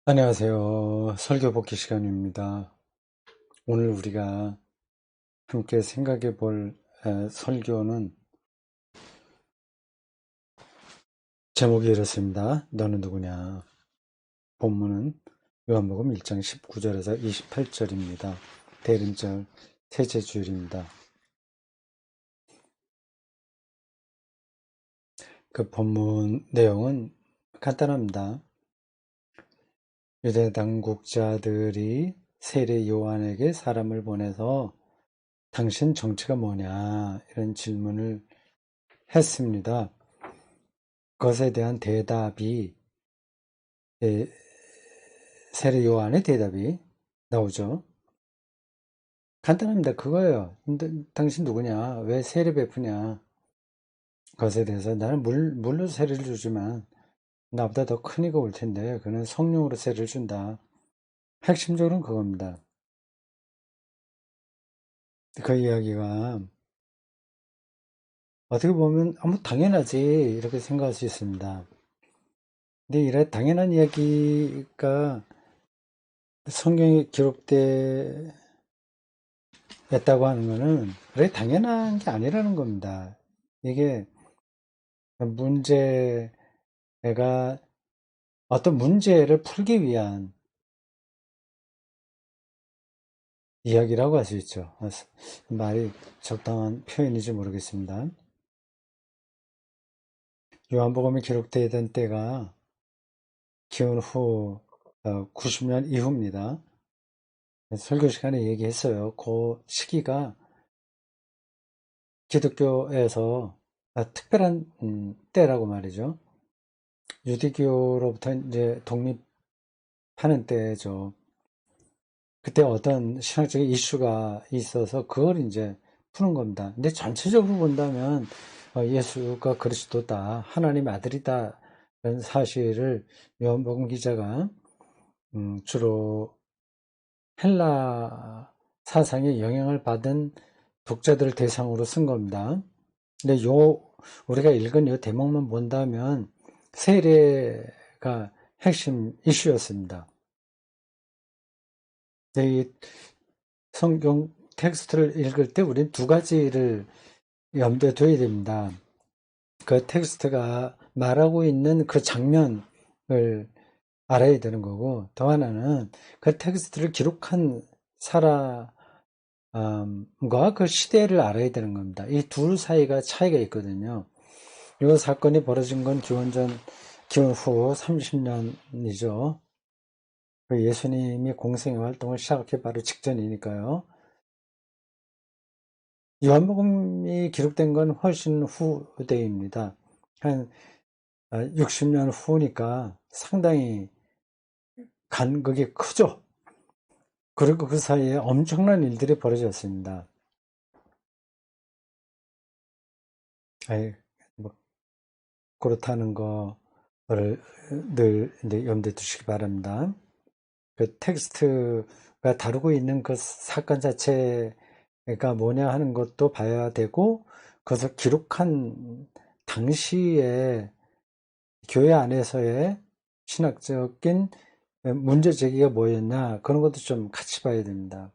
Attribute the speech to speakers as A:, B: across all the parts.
A: 안녕하세요. 설교 복귀 시간입니다. 오늘 우리가 함께 생각해 볼 설교는 제목이 이렇습니다. 너는 누구냐? 본문은 요한복음 1장 19절에서 28절입니다. 대림절 셋째 주일입니다. 그 본문 내용은 간단합니다. 유대 당국자들이 세례 요한에게 사람을 보내서 당신 정체가 뭐냐? 이런 질문을 했습니다. 그것에 대한 대답이 세례 요한의 대답이 나오죠. 간단합니다. 그거예요. 근데 당신 누구냐? 왜 세례 베푸냐? 그것에 대해서 나는 물로 세례를 주지만 나보다 더 큰 이가 올 텐데 그는 성령으로 세례를 준다. 핵심적으로는 그겁니다. 그 이야기가 어떻게 보면 아무 당연하지 이렇게 생각할 수 있습니다. 근데 이래 당연한 이야기가 성경에 기록되었다고 하는 거는 그래 당연한 게 아니라는 겁니다. 이게 문제가 어떤 문제를 풀기 위한 이야기라고 할 수 있죠. 말이 적당한 표현인지 모르겠습니다. 요한복음이 기록되던 때가 기원 후 90년 이후입니다. 설교 시간에 얘기했어요. 그 시기가 기독교에서 특별한 때라고 말이죠. 유대교로부터 이제 독립하는 때죠. 그때 어떤 신학적인 이슈가 있어서 그걸 이제 푸는 겁니다. 근데 전체적으로 본다면 예수가 그리스도다, 하나님의 아들이다 라는 사실을 요한복음 기자가 주로 헬라 사상의 영향을 받은 독자들을 대상으로 쓴 겁니다. 근데 우리가 읽은 이 대목만 본다면 세례가 핵심 이슈였습니다. 이 성경 텍스트를 읽을 때 우리는 두 가지를 염두에 둬야 됩니다. 그 텍스트가 말하고 있는 그 장면을 알아야 되는 거고, 또 하나는 그 텍스트를 기록한 사람과 그 시대를 알아야 되는 겁니다. 이 둘 사이가 차이가 있거든요. 이 사건이 벌어진 건 기원 후 30년이죠. 예수님이 공생의 활동을 시작하기 바로 직전이니까요. 요한복음이 기록된 건 훨씬 후대입니다. 한 60년 후니까 상당히 간극이 크죠. 그리고 그 사이에 엄청난 일들이 벌어졌습니다. 뭐 그렇다는 거를 늘 이제 염두에 두시기 바랍니다. 그 텍스트가 다루고 있는 그 사건 자체가 뭐냐 하는 것도 봐야 되고, 그것을 기록한 당시에 교회 안에서의 신학적인 문제 제기가 뭐였나 그런 것도 좀 같이 봐야 됩니다.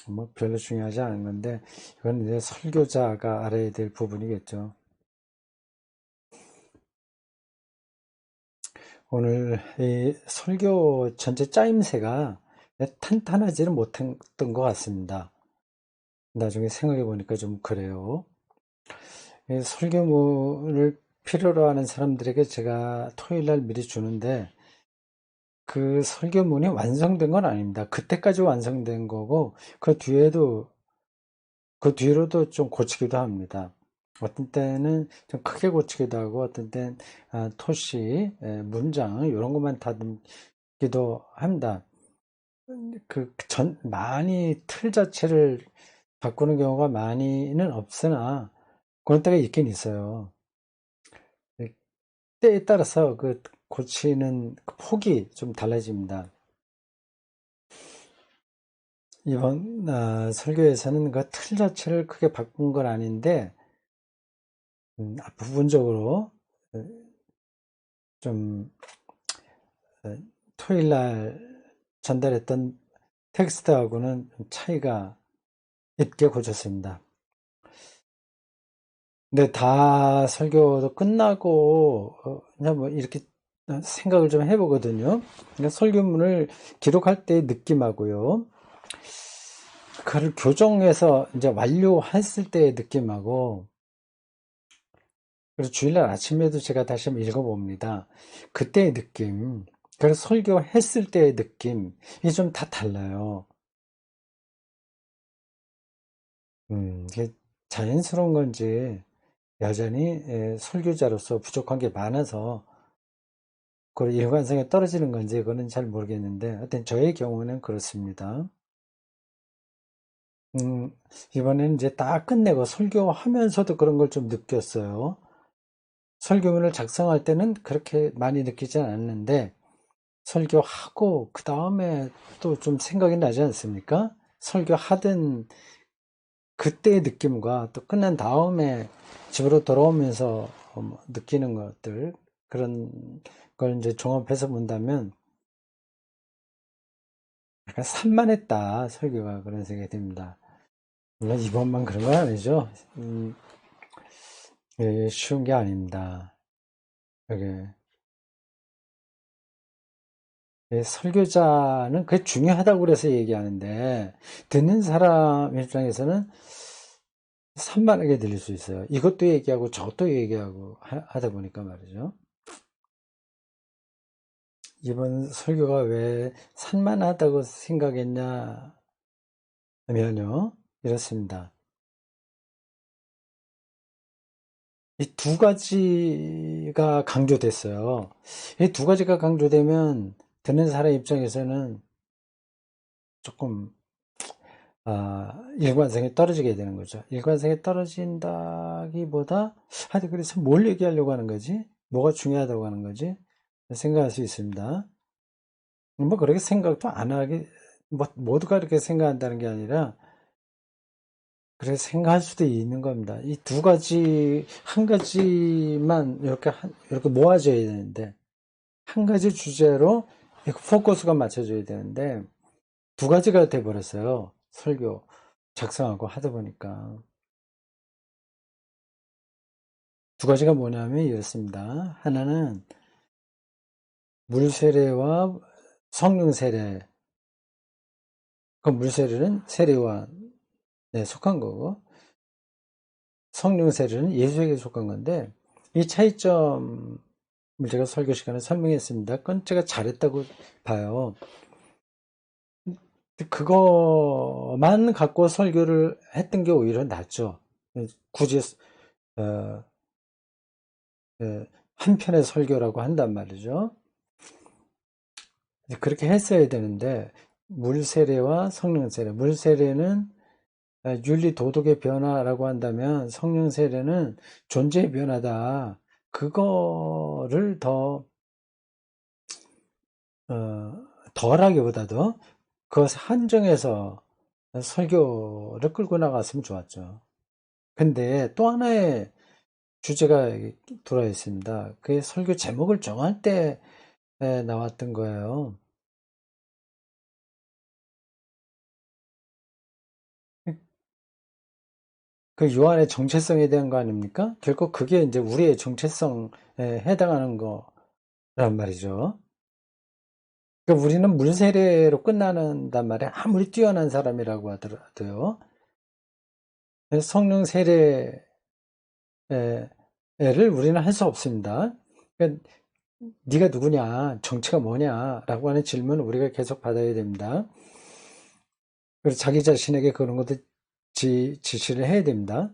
A: 뭐 별로 중요하지 않은 건데 이건 이제 설교자가 알아야 될 부분이겠죠. 오늘 이 설교 전체 짜임새가 탄탄하지는 못했던 것 같습니다. 나중에 생각해 보니까 좀 그래요. 이 설교문을 필요로 하는 사람들에게 제가 토요일 날 미리 주는데 그 설교문이 완성된 건 아닙니다. 그때까지 완성된 거고 그 뒤로도 좀 고치기도 합니다. 어떤 때는 좀 크게 고치기도 하고 어떤 때는 토시, 문장 이런 것만 다듬기도 합니다. 많이 틀 자체를 바꾸는 경우가 많이는 없으나 그런 때가 있긴 있어요. 때에 따라서 그 고치는 그 폭이 좀 달라집니다. 이번 설교에서는 그 틀 자체를 크게 바꾼 건 아닌데 부분적으로 좀 토요일 날 전달했던 텍스트하고는 차이가 있게 고쳤습니다. 근데 다 설교도 끝나고 그냥 뭐 이렇게 생각을 좀 해보거든요. 그러니까 설교문을 기록할 때의 느낌하고요. 그걸 교정해서 이제 완료했을 때의 느낌하고, 그래서 주일날 아침에도 제가 다시 한번 읽어봅니다. 그때의 느낌, 그래서 설교했을 때의 느낌, 이게 좀 다 달라요. 이게 자연스러운 건지, 여전히 설교자로서 부족한 게 많아서, 그 일관성이 떨어지는 건지, 그거는 잘 모르겠는데, 하여튼 저의 경우는 그렇습니다. 이번에는 이제 딱 끝내고 설교하면서도 그런 걸 좀 느꼈어요. 설교문을 작성할 때는 그렇게 많이 느끼지 않았는데 설교하고 그 다음에 또 좀 생각이 나지 않습니까? 설교하던 그때의 느낌과 또 끝난 다음에 집으로 돌아오면서 느끼는 것들, 그런 걸 이제 종합해서 본다면 약간 산만했다, 설교가. 그런 생각이 듭니다. 물론 이번만 그런 건 아니죠. 쉬운 게 아닙니다. 이게 설교자는 그게 중요하다고 그래서 얘기하는데, 듣는 사람 입장에서는 산만하게 들릴 수 있어요. 이것도 얘기하고 저것도 얘기하고 하다 보니까 말이죠. 이번 설교가 왜 산만하다고 생각했냐 하면요, 이렇습니다. 이 두 가지가 강조됐어요. 이 두 가지가 강조되면 듣는 사람 입장에서는 조금 일관성이 떨어지게 되는 거죠. 일관성이 떨어진다기보다, 하여튼 그래서 뭘 얘기하려고 하는 거지? 뭐가 중요하다고 하는 거지? 생각할 수 있습니다. 뭐 그렇게 생각도 안 하게, 뭐 모두가 그렇게 생각한다는 게 아니라 그렇게 생각할 수도 있는 겁니다. 이 두 가지, 한 가지만 이렇게 모아져야 되는데, 한 가지 주제로 이렇게 포커스가 맞춰져야 되는데, 두 가지가 돼버렸어요. 설교 작성하고 하다 보니까. 두 가지가 뭐냐면 이렇습니다. 하나는 물 세례와 성령 세례. 그 물 세례는 세례와 속한 거고, 성령 세례는 예수에게 속한 건데, 이 차이점을 제가 설교 시간에 설명했습니다. 그건 제가 잘했다고 봐요. 그거만 갖고 설교를 했던 게 오히려 낫죠. 굳이 어, 한 편의 설교라고 한단 말이죠. 그렇게 했어야 되는데, 물 세례와 성령 세례. 물 세례는 윤리 도덕의 변화라고 한다면, 성령 세례는 존재의 변화다. 그거를 덜하기보다도 그것을 한정해서 설교를 끌고 나갔으면 좋았죠. 근데 또 하나의 주제가 들어 있습니다. 그게 설교 제목을 정할 때 나왔던 거예요. 그 요한의 정체성에 대한 거 아닙니까? 결국 그게 이제 우리의 정체성에 해당하는 거란 말이죠. 그러니까 우리는 물세례로 끝나는단 말이에요. 아무리 뛰어난 사람이라고 하더라도요. 성령 세례를 우리는 할 수 없습니다. 그러니까 네가 누구냐, 정체가 뭐냐라고 하는 질문을 우리가 계속 받아야 됩니다. 그리고 자기 자신에게 그런 것도 지시를 해야 됩니다.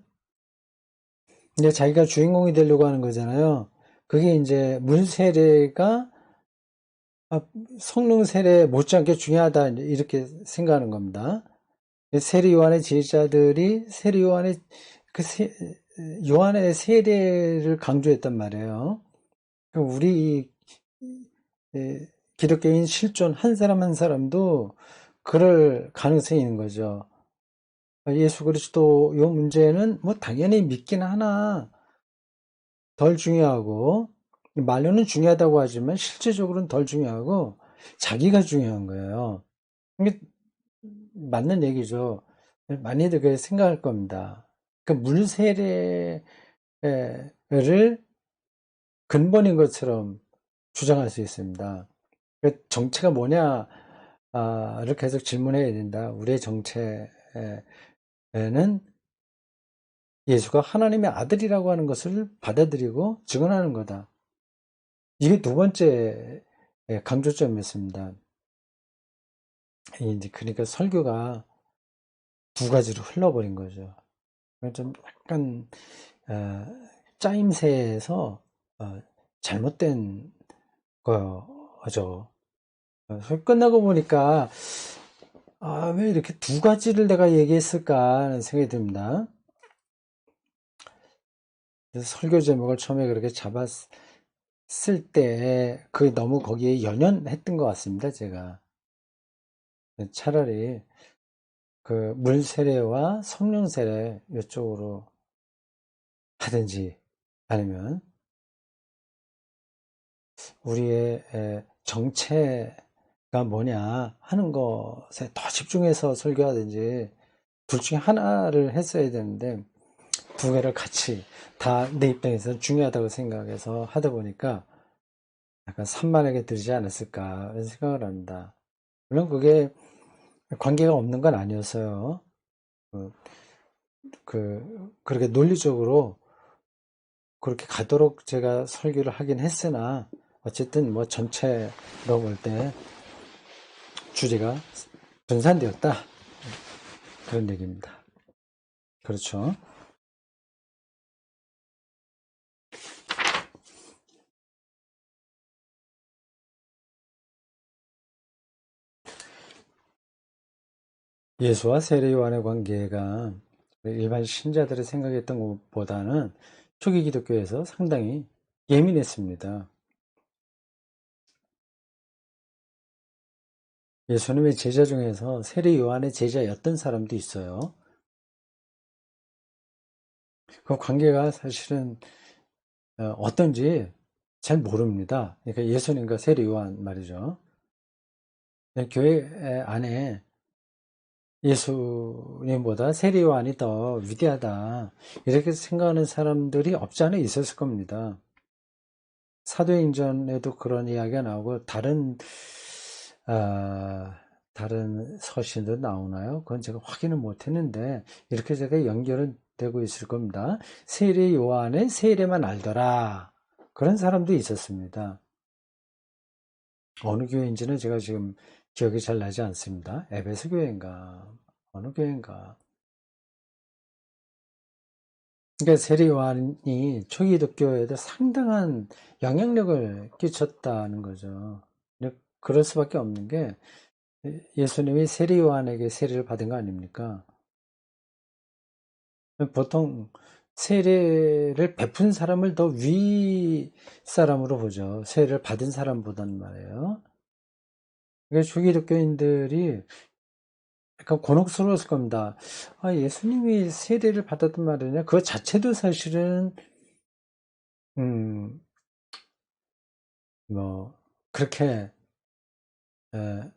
A: 이제 자기가 주인공이 되려고 하는 거잖아요. 그게 이제 물 세례가 성령 세례 못지않게 중요하다, 이렇게 생각하는 겁니다. 세례 요한의 제자들이 세례 요한의 요한의 세례를 강조했단 말이에요. 우리 기독교인 실존 한 사람 한 사람도 그럴 가능성이 있는 거죠. 예수 그리스도 요 문제는 뭐 당연히 믿긴 하나 덜 중요하고, 말로는 중요하다고 하지만 실제적으로는 덜 중요하고 자기가 중요한 거예요. 이게 맞는 얘기죠. 많이들 그렇게 생각할 겁니다. 그 물세례를 근본인 것처럼 주장할 수 있습니다. 그 정체가 뭐냐, 를 계속 질문해야 된다. 우리의 정체는 예수가 하나님의 아들이라고 하는 것을 받아들이고 증언하는 거다. 이게 두 번째 강조점이었습니다. 이제 그러니까 설교가 두 가지로 흘러버린 거죠. 좀 약간 짜임새에서 잘못된 거죠. 끝나고 보니까 왜 이렇게 두 가지를 내가 얘기했을까 하는 생각이 듭니다. 그래서 설교 제목을 처음에 그렇게 잡았을 때 너무 거기에 연연했던 것 같습니다. 제가 차라리 그 물 세례와 성령 세례 이쪽으로 하든지 아니면 우리의 정체가 뭐냐 하는 것에 더 집중해서 설교하든지 둘 중에 하나를 했어야 되는데 두 개를 같이 다 내 입장에서 중요하다고 생각해서 하다 보니까 약간 산만하게 들지 않았을까 이런 생각을 합니다. 물론 그게 관계가 없는 건 아니었어요. 그렇게 논리적으로 그렇게 가도록 제가 설교를 하긴 했으나 어쨌든 뭐 전체로 볼 때 주제가 분산되었다 그런 얘기입니다. 그렇죠. 예수와 세례 요한의 관계가 일반 신자들이 생각했던 것보다는 초기 기독교에서 상당히 예민했습니다. 예수님의 제자 중에서 세례 요한의 제자였던 사람도 있어요. 그 관계가 사실은 어떤지 잘 모릅니다. 그러니까 예수님과 세례 요한 말이죠. 교회 안에 예수님보다 세례 요한이 더 위대하다 이렇게 생각하는 사람들이 없지 않아 있었을 겁니다. 사도행전에도 그런 이야기가 나오고 다른 서신도 나오나요? 그건 제가 확인을 못했는데 이렇게 제가 연결은 되고 있을 겁니다. 세례 요한의 세례만 알더라 그런 사람도 있었습니다. 어느 교회인지는 제가 지금 기억이 잘 나지 않습니다. 에베소 교회인가 어느 교회인가. 그러니까 세례 요한이 초기 기독교에도 상당한 영향력을 끼쳤다는 거죠. 그럴 수밖에 없는 게 예수님이 세례 요한에게 세례를 받은 거 아닙니까? 보통 세례를 베푼 사람을 더 위 사람으로 보죠. 세례를 받은 사람보단 말이에요. 그러니까 초기 기독교인들이 약간 곤혹스러웠을 겁니다. 예수님이 세례를 받았단 말이냐? 그거 자체도 사실은 음, 뭐 그렇게 에,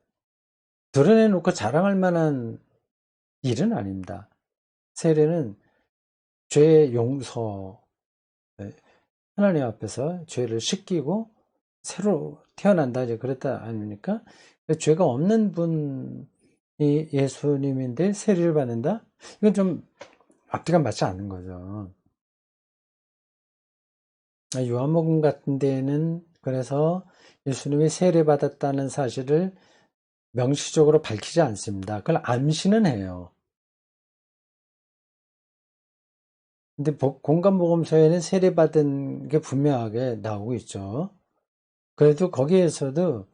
A: 드러내놓고 자랑할 만한 일은 아닙니다. 세례는 죄의 용서, 하나님 앞에서 죄를 씻기고 새로 태어난다 이제 그랬다 아닙니까? 죄가 없는 분이 예수님인데 세례를 받는다? 이건 좀 앞뒤가 맞지 않는 거죠. 요한복음 같은 데는 그래서 예수님이 세례 받았다는 사실을 명시적으로 밝히지 않습니다. 그걸 암시는 해요. 근데 공간복음서에는 세례받은 게 분명하게 나오고 있죠. 그래도 거기에서도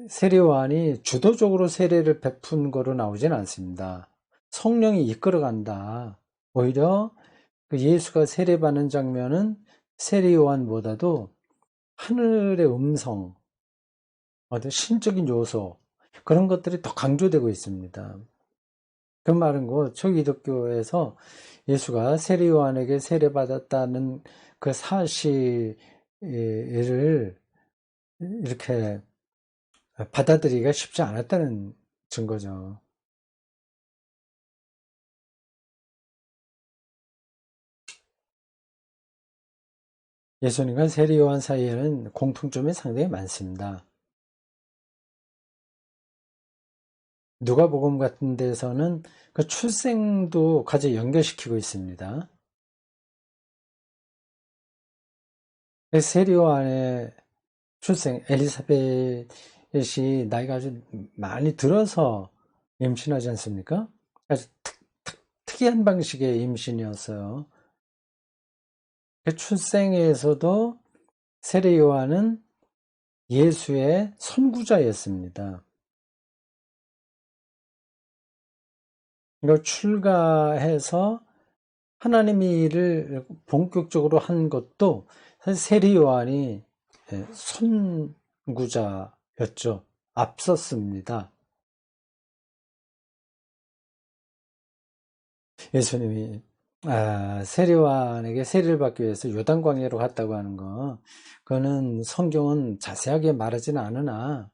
A: 세례요한이 주도적으로 세례를 베푼 거로 나오진 않습니다. 성령이 이끌어간다. 오히려 그 예수가 세례받는 장면은 세례요한보다도 하늘의 음성, 어떤 신적인 요소 그런 것들이 더 강조되고 있습니다. 그 말은 초기 기독교에서 예수가 세례요한에게 세례받았다는 그 사실을 이를 이렇게 받아들이기가 쉽지 않았다는 증거죠. 예수님과 세리 요한 사이에는 공통점이 상당히 많습니다. 누가복음 같은 데서는 그 출생도 같이 연결시키고 있습니다. 세리 요한의 출생, 엘리사벳이 나이가 아주 많이 들어서 임신하지 않습니까? 아주 특이한 방식의 임신이었어요. 그 출생에서도 세례 요한은 예수의 선구자였습니다. 이걸 출가해서 하나님의 일을 본격적으로 한 것도 사실 세례 요한이 선구자였죠. 앞섰습니다. 예수님이 세례 요한에게 세례를 받기 위해서 요단광야로 갔다고 하는 거, 그거는 성경은 자세하게 말하지는 않으나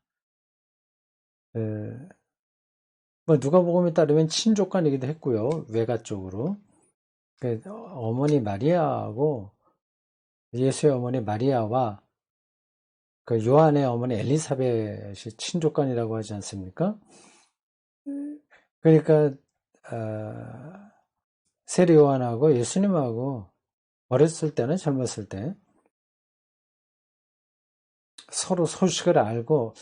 A: 뭐 누가복음에 따르면 친족간이기도 했고요. 외가 쪽으로. 어머니 마리아하고 예수의 어머니 마리아와 그 요한의 어머니 엘리사벳이 친족간이라고 하지 않습니까? 그러니까 세례 요한하고 예수님하고 어렸을 때는 젊었을 때 서로 소식을 알고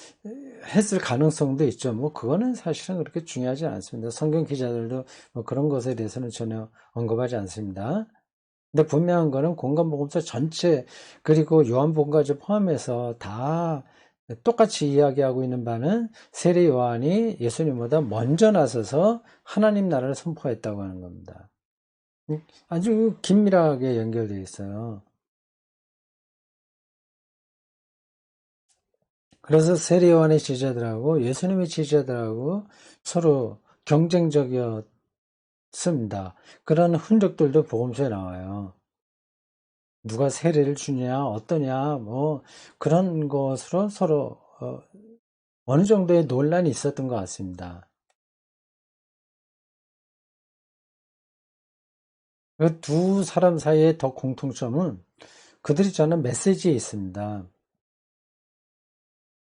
A: 했을 가능성도 있죠. 뭐 그거는 사실은 그렇게 중요하지 않습니다. 성경 기자들도 뭐 그런 것에 대해서는 전혀 언급하지 않습니다. 근데 분명한 거는 공간복음서 전체 그리고 요한복음까지 포함해서 다 똑같이 이야기하고 있는 바는 세례 요한이 예수님보다 먼저 나서서 하나님 나라를 선포했다고 하는 겁니다. 아주 긴밀하게 연결되어 있어요. 그래서 세례 요한의 제자들하고 예수님의 제자들하고 서로 경쟁적이었습니다. 그런 흔적들도 복음서에 나와요. 누가 세례를 주냐, 어떠냐, 뭐 그런 것으로 서로 어느 정도의 논란이 있었던 것 같습니다. 그 두 사람 사이의 더 공통점은 그들이 전하는 메시지에 있습니다.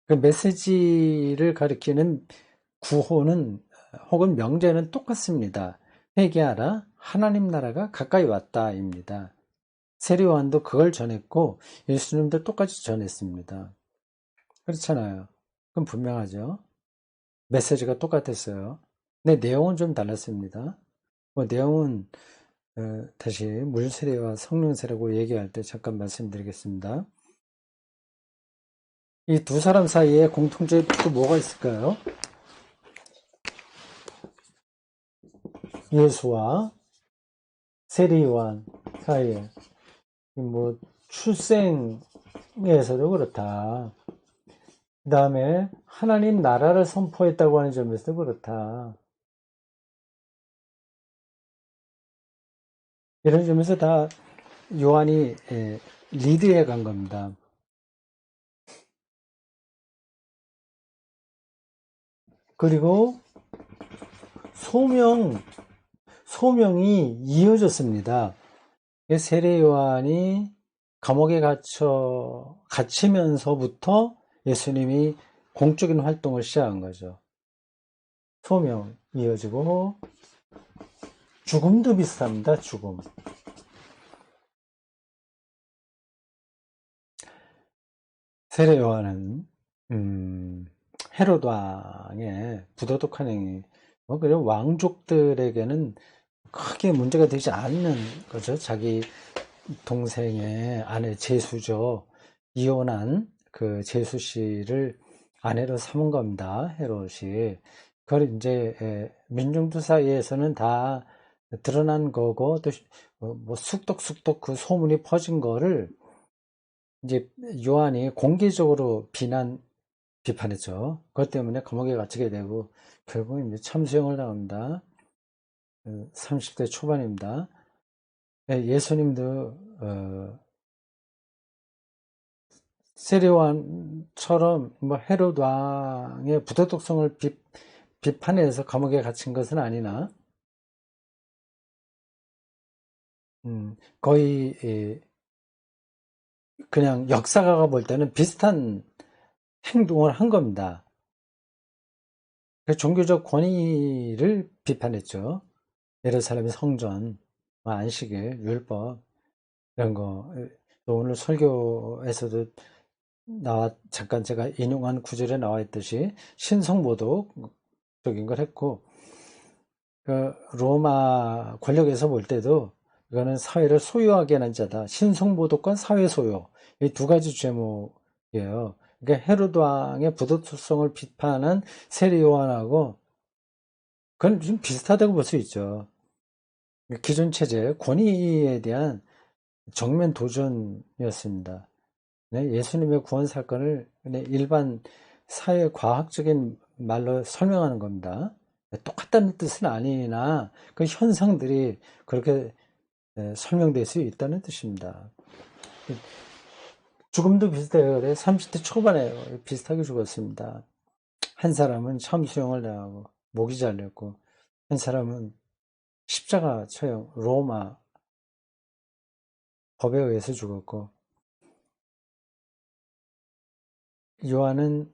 A: 그 메시지를 가리키는 구호는 혹은 명제는 똑같습니다. 회개하라, 하나님 나라가 가까이 왔다입니다. 세례 요한도 그걸 전했고 예수님도 똑같이 전했습니다. 그렇잖아요. 그럼 분명하죠. 메시지가 똑같았어요. 근데 내용은 좀 달랐습니다. 뭐 내용은 다시 물세례와 성령세례라고 얘기할 때 잠깐 말씀드리겠습니다. 이 두 사람 사이에 공통점이 또 뭐가 있을까요? 예수와 세례 요한 사이에 뭐 출생에서도 그렇다. 그 다음에 하나님 나라를 선포했다고 하는 점에서도 그렇다. 이런 점에서 다 요한이 리드해 간 겁니다. 그리고 소명이 이어졌습니다. 세례 요한이 감옥에 갇히면서부터 예수님이 공적인 활동을 시작한 거죠. 소명 이어지고 죽음도 비슷합니다. 죽음. 세례 요한은 헤롯 왕의 부도덕한 행위, 뭐 그냥 왕족들에게는 크게 문제가 되지 않는 거죠. 자기 동생의 아내 제수죠. 이혼한 그 제수 씨를 아내로 삼은 겁니다. 헤롯이. 그걸 이제 민중들 사이에서는 다 드러난 거고 또 뭐 쑥덕쑥덕 그 소문이 퍼진 거를 이제 요한이 공개적으로 비판했죠. 그것 때문에 감옥에 갇히게 되고 결국 이제 참수형을 당합니다. 30대 초반입니다. 예수님도 세례요한처럼 뭐 헤롯 왕의 부도덕성을 비판해서 감옥에 갇힌 것은 아니나 거의 그냥 역사가가 볼 때는 비슷한 행동을 한 겁니다. 그 종교적 권위를 비판했죠. 예루살렘의 성전, 안식일, 율법 이런 거. 또 오늘 설교에서도 잠깐 제가 인용한 구절에 나와 있듯이 신성모독적인 걸 했고, 그 로마 권력에서 볼 때도 이거는 사회를 소유하게 하는 자다. 신성모독과 사회 소유, 이 두 가지 죄목이에요. 그러니까 헤롯 왕의 부도덕성을 비판한 세례 요한하고 그건 좀 비슷하다고 볼 수 있죠. 기존 체제 권위에 대한 정면 도전이었습니다. 네, 예수님의 구원 사건을 일반 사회 과학적인 말로 설명하는 겁니다. 똑같다는 뜻은 아니나 그 현상들이 그렇게 설명될 수 있다는 뜻입니다. 죽음도 비슷해요. 30대 초반에 비슷하게 죽었습니다. 한 사람은 참수형을 당하고 목이 잘렸고, 한 사람은 십자가 처형, 로마 법에 의해서 죽었고, 요한은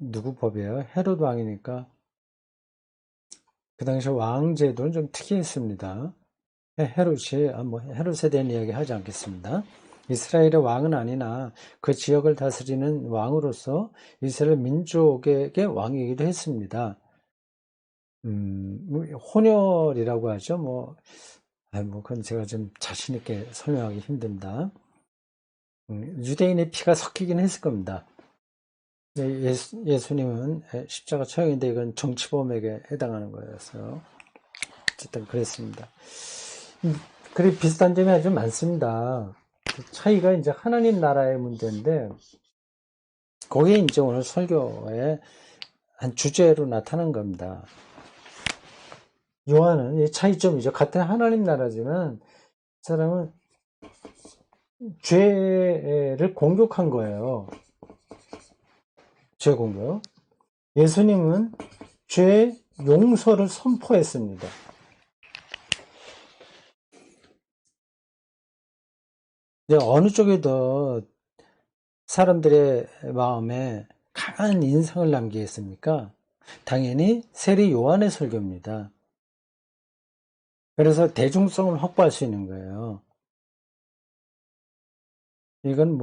A: 누구 법이에요? 헤롯 왕이니까 그 당시 왕제도는 좀 특이했습니다. 헤롯이, 뭐 헤롯에 대한 이야기 하지 않겠습니다. 이스라엘의 왕은 아니나 그 지역을 다스리는 왕으로서 이스라엘 민족에게 왕이기도 했습니다. 뭐 혼혈이라고 하죠. 뭐 그건 제가 좀 자신 있게 설명하기 힘듭니다. 유대인의 피가 섞이긴 했을 겁니다. 예수님은 십자가 처형인데 이건 정치범에게 해당하는 거였어요. 어쨌든 그랬습니다. 그리 비슷한 점이 아주 많습니다. 그 차이가 이제 하나님 나라의 문제인데, 그게 이제 오늘 설교의 한 주제로 나타난 겁니다. 요한은 이 차이점이죠. 같은 하나님 나라지만, 사람은 죄를 공격한 거예요. 죄 공격. 예수님은 죄 용서를 선포했습니다. 이제 어느 쪽이 더 사람들의 마음에 강한 인상을 남기겠습니까? 당연히 세례 요한의 설교입니다. 그래서 대중성을 확보할 수 있는 거예요. 이건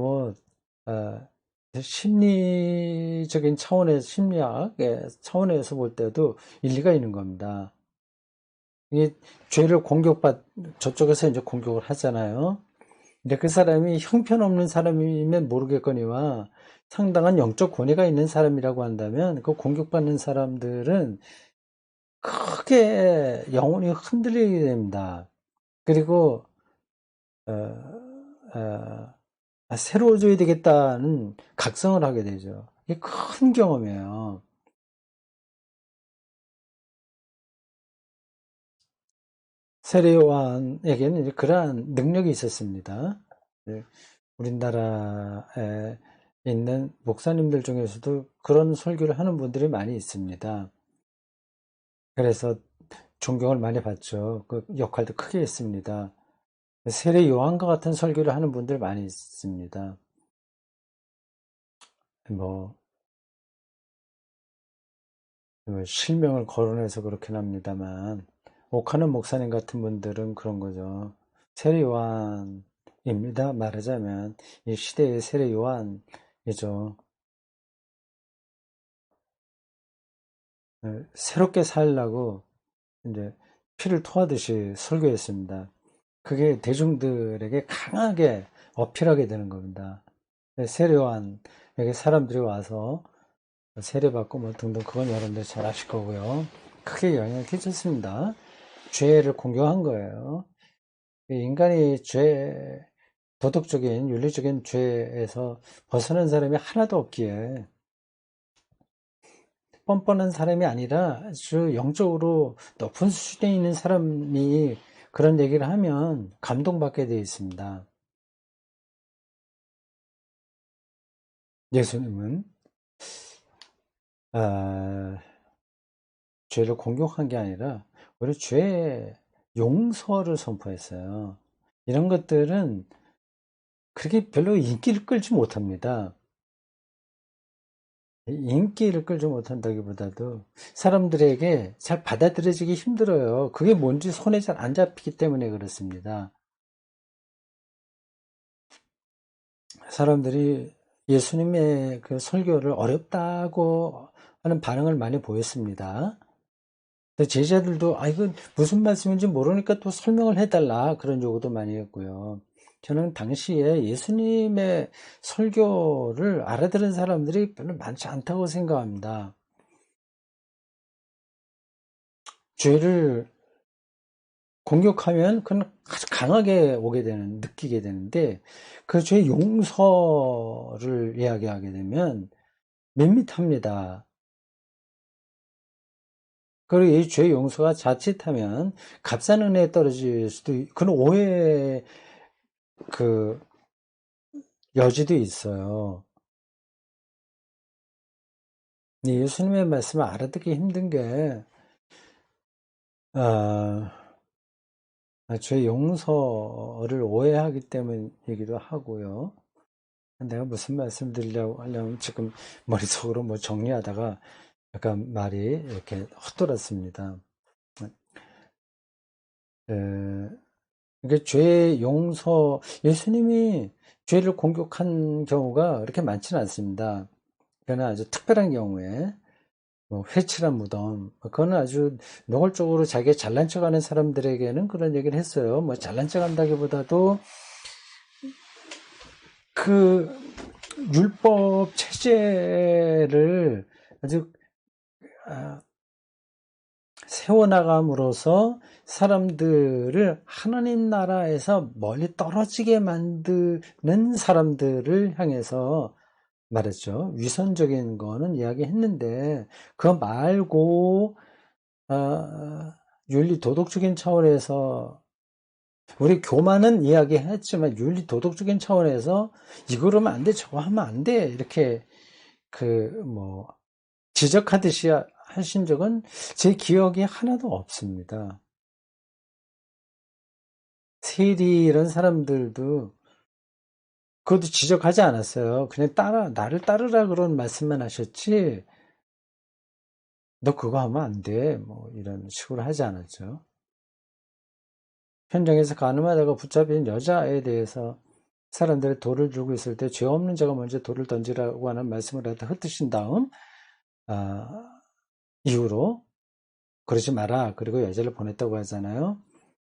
A: 심리적인 차원에서, 심리학의 차원에서 볼 때도 일리가 있는 겁니다. 이 죄를 저쪽에서 이제 공격을 하잖아요. 근데 그 사람이 형편없는 사람이면 모르겠거니와 상당한 영적 권위가 있는 사람이라고 한다면 그 공격받는 사람들은 크게 영혼이 흔들리게 됩니다. 그리고 새로워져야 되겠다는 각성을 하게 되죠. 이게 큰 경험이에요. 세례 요한에게는 그러한 능력이 있었습니다. 우리나라에 있는 목사님들 중에서도 그런 설교를 하는 분들이 많이 있습니다. 그래서 존경을 많이 받죠. 그 역할도 크게 했습니다. 세례 요한과 같은 설교를 하는 분들 많이 있습니다. 실명을 거론해서 그렇긴 합니다만, 옥하는 목사님 같은 분들은 그런 거죠. 세례 요한입니다. 말하자면 이 시대의 세례 요한이죠. 새롭게 살라고 이제 피를 토하듯이 설교했습니다. 그게 대중들에게 강하게 어필하게 되는 겁니다. 세례 요한에게 사람들이 와서 세례받고 뭐 등등, 그건 여러분들 잘 아실 거고요. 크게 영향을 끼쳤습니다. 죄를 공격한 거예요. 인간이 도덕적인, 윤리적인 죄에서 벗어난 사람이 하나도 없기에 뻔뻔한 사람이 아니라 아주 영적으로 높은 수준에 있는 사람이 그런 얘기를 하면 감동받게 되어 있습니다. 예수님은 아, 죄를 공격한 게 아니라 오히려 죄의 용서를 선포했어요. 이런 것들은 그렇게 별로 인기를 끌지 못합니다. 인기를 끌지 못한다기보다도 사람들에게 잘 받아들여지기 힘들어요. 그게 뭔지 손에 잘 안 잡히기 때문에 그렇습니다. 사람들이 예수님의 그 설교를 어렵다고 하는 반응을 많이 보였습니다. 제자들도 이건 무슨 말씀인지 모르니까 또 설명을 해달라 그런 요구도 많이 했고요. 저는 당시에 예수님의 설교를 알아들은 사람들이 별로 많지 않다고 생각합니다. 죄를 공격하면 그건 아주 강하게 느끼게 되는데 그 죄 용서를 이야기하게 되면 밋밋합니다. 그리고 이 죄 용서가 자칫하면 값싼 은혜에 떨어질 수도 그런 오해의 그 여지도 있어요. 예수님의 말씀을 알아듣기 힘든 게 죄 용서를 오해하기 때문이기도 하고요. 내가 무슨 말씀 드리려고 하려면 지금 머릿속으로 뭐 정리하다가 약간 말이 이렇게 헛돌았습니다. 그러니까 죄 용서, 예수님이 죄를 공격한 경우가 그렇게 많지는 않습니다. 그러나 아주 특별한 경우에 뭐 회칠한 무덤, 그거는 아주 노골적으로 자기가 잘난 척하는 사람들에게는 그런 얘기를 했어요. 뭐 잘난 척한다기보다도 그 율법 체제를 아주 세워나감으로써 사람들을 하나님 나라에서 멀리 떨어지게 만드는 사람들을 향해서 말했죠. 위선적인 거는 이야기했는데 그거 말고 윤리 도덕적인 차원에서 우리 교만은 이야기했지만 윤리 도덕적인 차원에서 이거 그러면 안 돼, 저거 하면 안 돼, 이렇게 지적하듯이 하신 적은 제 기억에 하나도 없습니다. 세리 이런 사람들도 그것도 지적하지 않았어요. 그냥 나를 따르라 그런 말씀만 하셨지, 너 그거 하면 안 돼, 뭐 이런 식으로 하지 않았죠. 현장에서 가늠하다가 붙잡힌 여자에 대해서 사람들이 돌을 들고 있을 때 죄 없는 자가 먼저 돌을 던지라고 하는 말씀을 하다 흩으신 다음 이후로 그러지 마라, 그리고 여자를 보냈다고 하잖아요.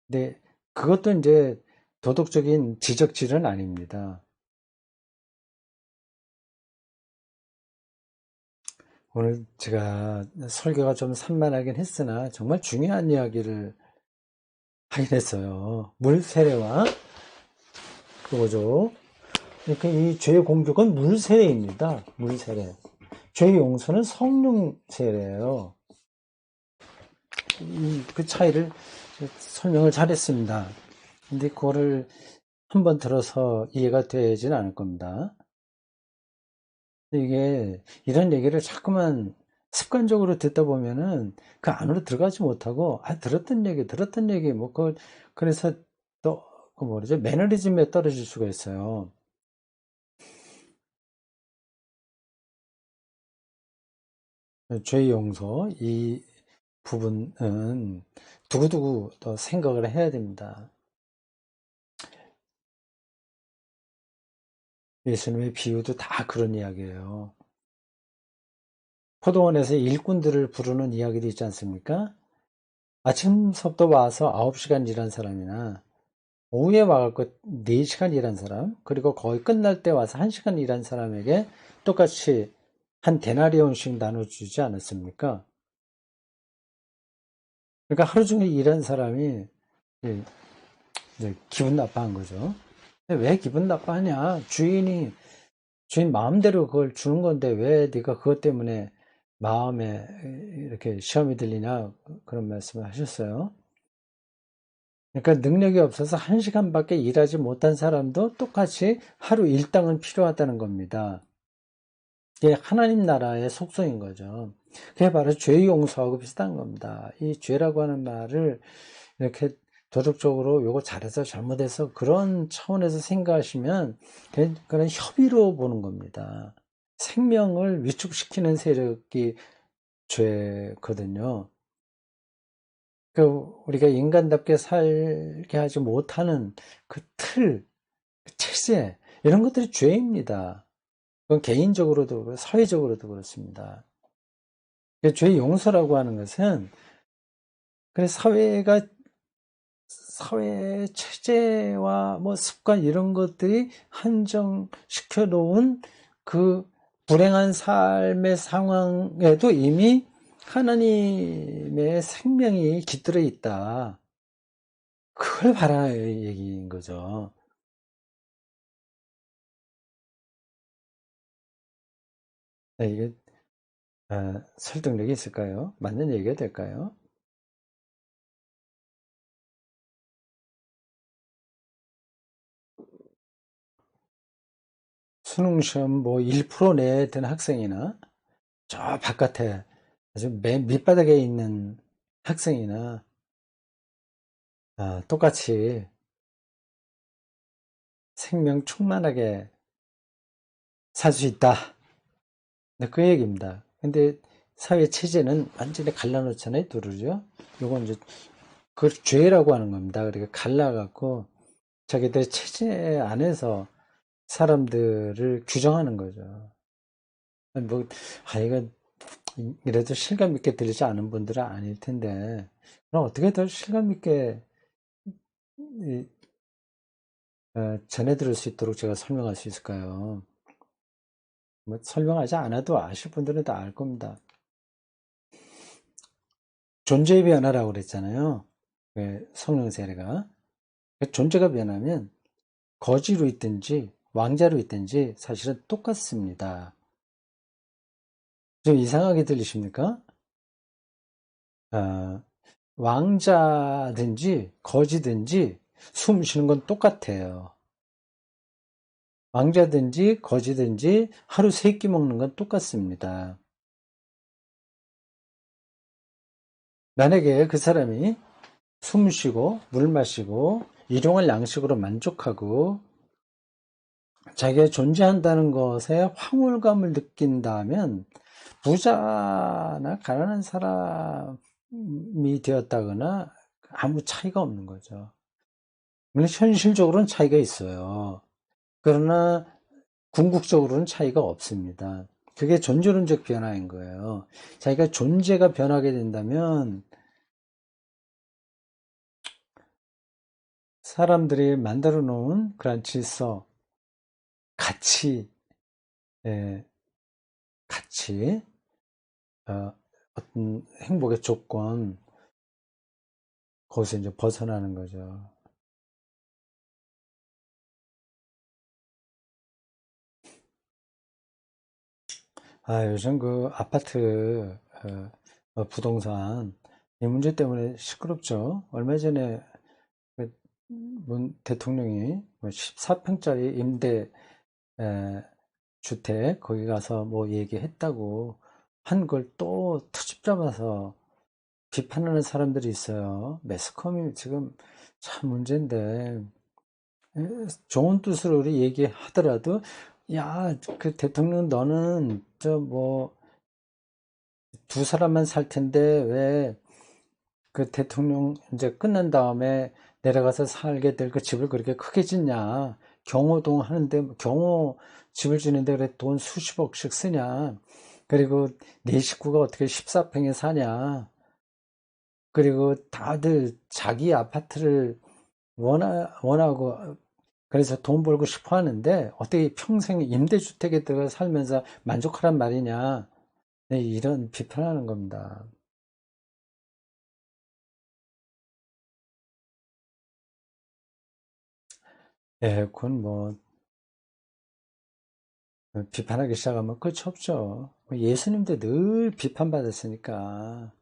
A: 근데 그것도 이제 도덕적인 지적질은 아닙니다. 오늘 제가 설교가 좀 산만하긴 했으나 정말 중요한 이야기를 하긴 했어요. 물 세례와 그거죠. 그러니까 이 죄 공격은 물 세례입니다. 물 세례. 죄 용서는 성령 세례예요. 그 차이를 설명을 잘했습니다. 근데 그거를 한번 들어서 이해가 되지는 않을 겁니다. 이게 이런 얘기를 자꾸만 습관적으로 듣다 보면은 그 안으로 들어가지 못하고 들었던 얘기 그래서 또 그 뭐죠, 매너리즘에 떨어질 수가 있어요. 죄 용서 이 부분은 두고두고 더 생각을 해야 됩니다. 예수님의 비유도 다 그런 이야기예요. 포도원에서 일꾼들을 부르는 이야기도 있지 않습니까? 아침부터 와서 9시간 일한 사람이나 오후에 와갖고 4시간 일한 사람, 그리고 거의 끝날 때 와서 1시간 일한 사람에게 똑같이 한 데나리온씩 나눠주지 않았습니까? 그러니까 하루 종일 일한 사람이 이제 기분 나빠한 거죠. 왜 기분 나빠하냐? 주인 마음대로 그걸 주는 건데 왜 네가 그것 때문에 마음에 이렇게 시험이 들리냐, 그런 말씀을 하셨어요. 그러니까 능력이 없어서 1시간밖에 일하지 못한 사람도 똑같이 하루 일당은 필요하다는 겁니다. 이게 하나님 나라의 속성인 거죠. 그게 바로 죄 용서하고 비슷한 겁니다. 이 죄라고 하는 말을 이렇게 도덕적으로 요거 잘해서 잘못해서 그런 차원에서 생각하시면 그런 협의로 보는 겁니다. 생명을 위축시키는 세력이 죄거든요. 그 우리가 인간답게 살게 하지 못하는 그 틀, 그 체제 이런 것들이 죄입니다. 그건 개인적으로도 그렇고 사회적으로도 그렇습니다. 죄 용서라고 하는 것은 그래서 사회 체제와 뭐 습관 이런 것들이 한정시켜 놓은 그 불행한 삶의 상황에도 이미 하나님의 생명이 깃들어 있다. 그걸 바라는 얘기인 거죠. 네, 이게 설득력이 있을까요? 맞는 얘기가 될까요? 수능 시험 뭐 1% 내에 든 학생이나 저 바깥에 아주 맨 밑바닥에 있는 학생이나 똑같이 생명 충만하게 살 수 있다. 네, 그 얘기입니다. 근데 사회 체제는 완전히 갈라놓잖아요, 두루죠. 요건 이제 그 죄라고 하는 겁니다. 그러니까 갈라갖고 자기들 체제 안에서 사람들을 규정하는 거죠. 뭐, 이거 이래도 실감 있게 들리지 않은 분들은 아닐 텐데, 그럼 어떻게 더 실감 있게 전해 들을 수 있도록 제가 설명할 수 있을까요? 뭐 설명하지 않아도 아실 분들은 다 알 겁니다. 존재의 변화라고 그랬잖아요. 성령 세례가. 존재가 변하면 거지로 있든지 왕자로 있든지 사실은 똑같습니다. 좀 이상하게 들리십니까? 어, 왕자든지 거지든지 숨 쉬는 건 똑같아요. 왕자든지 거지든지 하루 세 끼 먹는 건 똑같습니다. 만약에 그 사람이 숨 쉬고 물 마시고 일용할 양식으로 만족하고 자기가 존재한다는 것에 황홀감을 느낀다면 부자나 가난한 사람이 되었다거나 아무 차이가 없는 거죠. 물론 현실적으로는 차이가 있어요. 그러나 궁극적으로는 차이가 없습니다. 그게 존재론적 변화인 거예요. 자기가 존재가 변하게 된다면 사람들이 만들어 놓은 그런 질서, 가치, 예, 가치, 어떤 행복의 조건, 거기서 이제 벗어나는 거죠. 요즘 그 아파트, 부동산, 이 문제 때문에 시끄럽죠. 얼마 전에 그 문 대통령이 14평짜리 임대 주택, 거기 가서 뭐 얘기했다고 한 걸 또 트집 잡아서 비판하는 사람들이 있어요. 매스컴이 지금 참 문제인데, 좋은 뜻으로 우리 얘기하더라도, 야, 그 대통령 너는 저 뭐 두 사람만 살 텐데 왜 그 대통령 이제 끝난 다음에 내려가서 살게 될 그 집을 그렇게 크게 짓냐? 경호동 하는데 경호 집을 지는데 그래 돈 수십억씩 쓰냐? 그리고 네 식구가 어떻게 14평에 사냐? 그리고 다들 자기 아파트를 원하고 그래서 돈 벌고 싶어 하는데 어떻게 평생 임대주택에 들어가 살면서 만족하란 말이냐? 네, 이런 비판하는 겁니다. 그건 뭐 비판하기 시작하면 끝이 없죠. 예수님도 늘 비판받았으니까.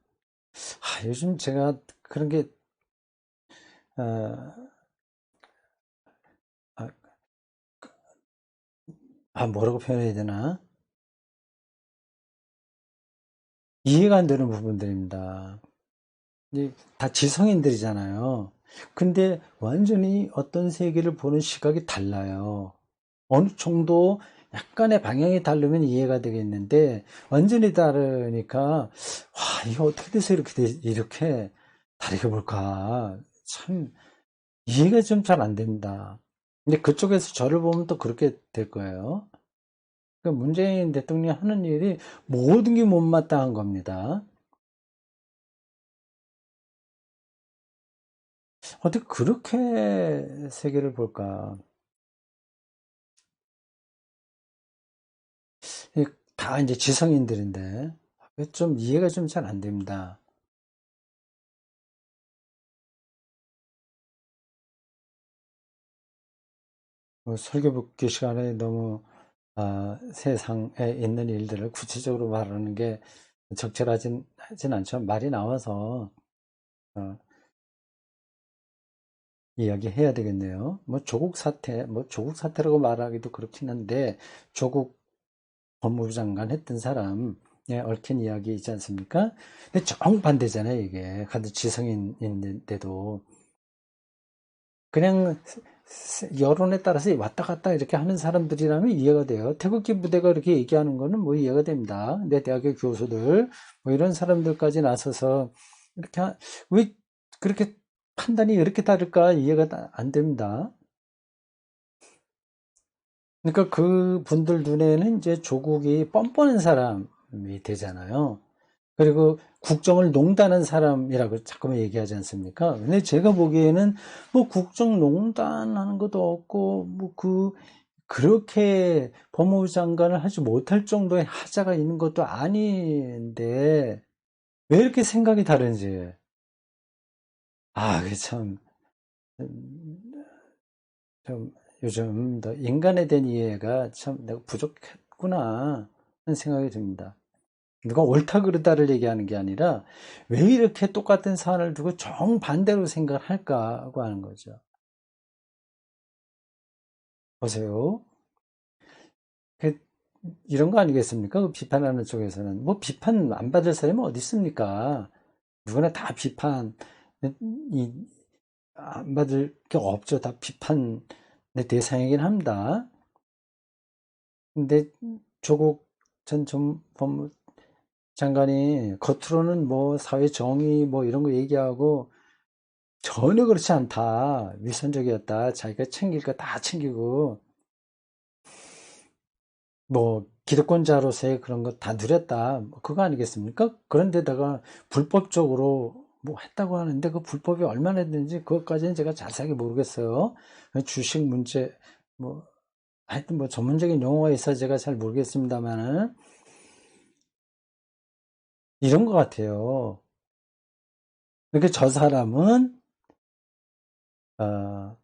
A: 요즘 제가 그런 게, 어, 아, 뭐라고 표현해야 되나? 이해가 안 되는 부분들입니다. 다 지성인들이잖아요. 근데 완전히 어떤 세계를 보는 시각이 달라요. 어느 정도 약간의 방향이 다르면 이해가 되겠는데 완전히 다르니까 와, 이거 어떻게 돼서 이렇게 다르게 볼까? 참 이해가 좀 잘 안 됩니다. 근데 그쪽에서 저를 보면 또 그렇게 될 거예요. 그러니까 문재인 대통령이 하는 일이 모든 게 못마땅한 겁니다. 어떻게 그렇게 세계를 볼까? 다 이제 지성인들인데 좀 이해가 좀 잘 안 됩니다. 설교 듣기 시간에 너무 세상에 있는 일들을 구체적으로 말하는 게 적절하진 않죠. 말이 나와서 어, 이야기해야 되겠네요. 뭐 조국 사태, 뭐 조국 사태라고 말하기도 그렇긴 한데 조국 법무부 장관 했던 사람 얽힌 이야기 있지 않습니까? 근데 정반대잖아요, 이게. 같은 지성인인데도. 그냥 여론에 따라서 왔다 갔다 이렇게 하는 사람들이라면 이해가 돼요. 태극기 부대가 이렇게 얘기하는 거는 뭐 이해가 됩니다. 내 대학의 교수들, 뭐 이런 사람들까지 나서서 이렇게, 왜 그렇게 판단이 이렇게 다를까 이해가 안 됩니다. 그러니까 그 분들 눈에는 이제 조국이 뻔뻔한 사람이 되잖아요. 그리고 국정을 농단한 사람이라고 자꾸만 얘기하지 않습니까? 근데 제가 보기에는 뭐 국정 농단하는 것도 없고, 그렇게 법무부 장관을 하지 못할 정도의 하자가 있는 것도 아닌데, 왜 이렇게 생각이 다른지. 그게 참, 음, 좀 요즘 더 인간에 대한 이해가 참 내가 부족했구나 하는 생각이 듭니다. 누가 옳다 그르다를 얘기하는 게 아니라 왜 이렇게 똑같은 사안을 두고 정반대로 생각을 할까 하고 하는 거죠. 보세요. 그 이런 거 아니겠습니까? 그 비판하는 쪽에서는 뭐 비판 안 받을 사람이 어디 있습니까? 누구나 다 비판 이 안 받을 게 없죠. 다 비판의 대상이긴 합니다. 근데 조국 전 법무 장관이 겉으로는 뭐 사회 정의 뭐 이런 거 얘기하고 전혀 그렇지 않다. 위선적이었다. 자기가 챙길 거 다 챙기고, 뭐, 기득권자로서의 그런 거 다 누렸다. 뭐 그거 아니겠습니까? 그런데다가 불법적으로 뭐 했다고 하는데 그 불법이 얼마나 했는지 그것까지는 제가 자세하게 모르겠어요. 주식 문제, 뭐, 하여튼 뭐 전문적인 용어가 있어 제가 잘 모르겠습니다만은 이런 것 같아요. 그러니까 저 사람은, 어,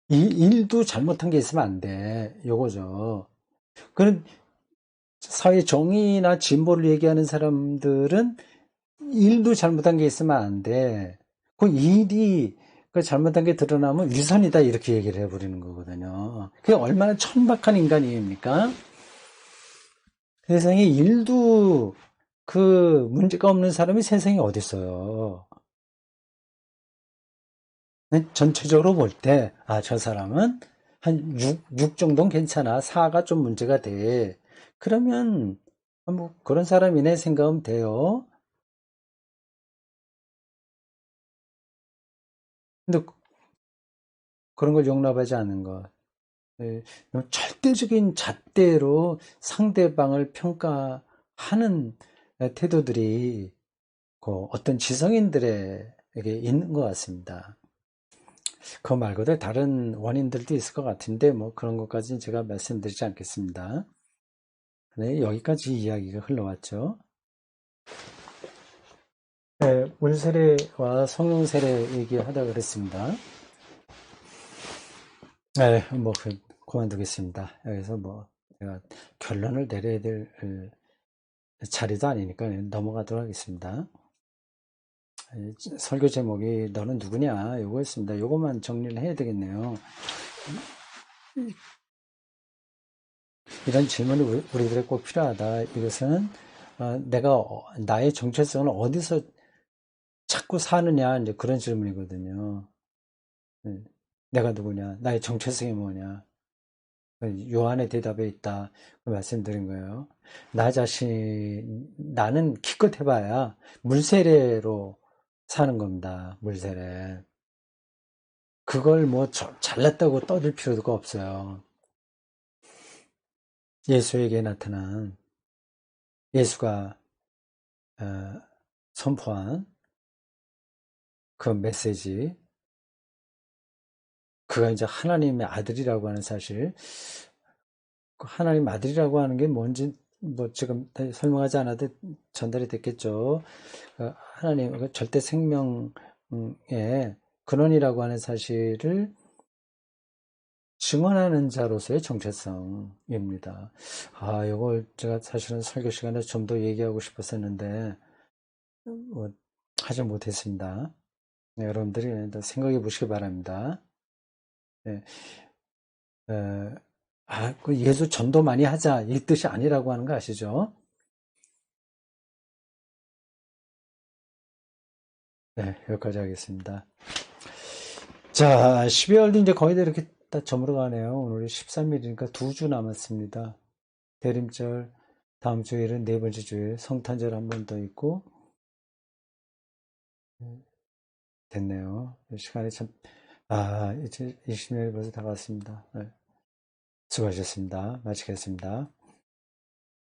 A: 일도 잘못한 게 있으면 안 돼. 요거죠. 그런 사회 정의나 진보를 얘기하는 사람들은 일도 잘못한 게 있으면 안 돼. 그 일이 그 잘못한 게 드러나면 위선이다 이렇게 얘기를 해버리는 거거든요. 그게 얼마나 천박한 인간입니까? 세상에 일도 그 문제가 없는 사람이 세상에 어디 있어요. 전체적으로 볼 때, 저 사람은 한 6 정도는 괜찮아. 4가 좀 문제가 돼. 그러면, 뭐, 그런 사람이네 생각하면 돼요. 근데 그런 걸 용납하지 않는 것. 예, 절대적인 잣대로 상대방을 평가하는 태도들이 그 어떤 지성인들에게 있는 것 같습니다. 그 말고도 다른 원인들도 있을 것 같은데 뭐 그런 것까지는 제가 말씀드리지 않겠습니다. 네, 여기까지 이야기가 흘러왔죠. 네, 물세례와 성령세례 얘기하다 그랬습니다. 네, 뭐 그만두겠습니다. 여기서 뭐 제가 결론을 내려야 될 자리도 아니니까 넘어가도록 하겠습니다. 설교 제목이 너는 누구냐 요거였습니다. 요것만 정리를 해야 되겠네요. 이런 질문이 우리들에 꼭 필요하다. 이것은 내가 나의 정체성을 어디서 찾고 사느냐 이제 그런 질문이거든요. 예. 내가 누구냐? 나의 정체성이 뭐냐? 요한의 대답에 있다. 그 말씀드린 거예요. 나 자신, 나는 기껏 해봐야 물세례로 사는 겁니다. 물세례. 그걸 뭐 잘났다고 떠들 필요가 없어요. 예수에게 나타난 예수가 어, 선포한 그 메시지, 그가 이제 하나님의 아들이라고 하는 사실, 그 하나님 아들이라고 하는 게 뭔지 뭐 지금 설명하지 않아도 전달이 됐겠죠. 하나님 그 절대 생명의 근원이라고 하는 사실을 증언하는 자로서의 정체성입니다. 이걸 제가 사실은 설교 시간에 좀 더 얘기하고 싶었었는데 뭐 하지 못했습니다. 네, 여러분들이 생각해 보시기 바랍니다. 네, 그 예수 전도 많이 하자 이 뜻이 아니라고 하는 거 아시죠? 네, 여기까지 하겠습니다. 자, 12월도 이제 거의 다 이렇게 다 저물어 가네요. 오늘이 13일이니까 2주 남았습니다. 대림절, 다음 주일은 네 번째 주일, 성탄절 한 번 더 있고, 됐네요. 시간이 참, 이제 20년이 벌써 다 갔습니다. 네, 수고하셨습니다. 마치겠습니다.